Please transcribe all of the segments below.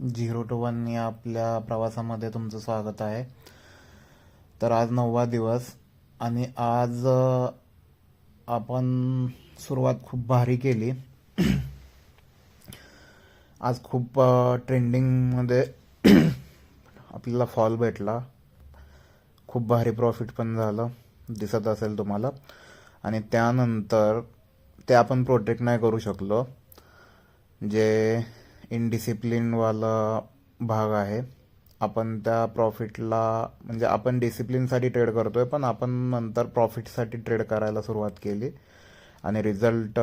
0 to 1 या आपल्या प्रवासामध्ये तुमचं स्वागत आहे. तर आज 9वा दिवस आणि आज आपण सुरुवात खूप भारी केली. आज खूप ट्रेंडिंगमध्ये आपल्याला फॉल भेटला. खूप भारी प्रॉफिट पण झालं, दिसत असेल तुम्हाला. आणि त्यानंतर ते आपण प्रोटेक्ट नाही करू शकलो. जे इनडिसिप्लिनवाला भाग आहे, आपण त्या प्रॉफिटला म्हणजे आपण डिसिप्लिनसाठी ट्रेड करतोय, पण आपण नंतर प्रॉफिटसाठी ट्रेड करायला सुरुवात केली. आणि रिझल्ट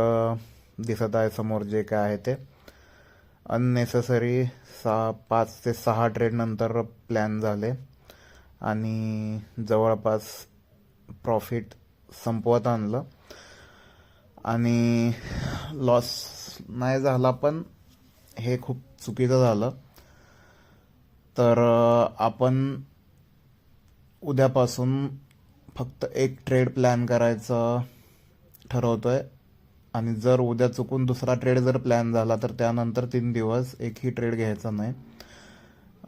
दिसत आहे समोर जे काय आहे ते. अननेसेसरी 5 ते 6 ट्रेड नंतर प्लॅन झाले आणि जवळपास प्रॉफिट संपवत आणलं. आणि लॉस नाही झाला, पण हे खूप चुकीचं झालं. तर आपण उद्यापासून फक्त एक ट्रेड प्लॅन करायचं ठरवतोय. आणि जर उद्या चुकून दुसरा ट्रेड जर प्लॅन झाला तर त्यानंतर 3 दिवस एकही ट्रेड घ्यायचा नाही,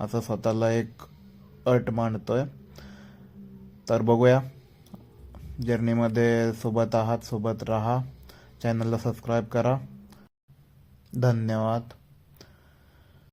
असं स्वतःला एक अट मांडतोय. तर बघूया, जर्नीमध्ये सोबत आहात, सोबत राहा. चॅनलला सबस्क्राईब करा. धन्यवाद.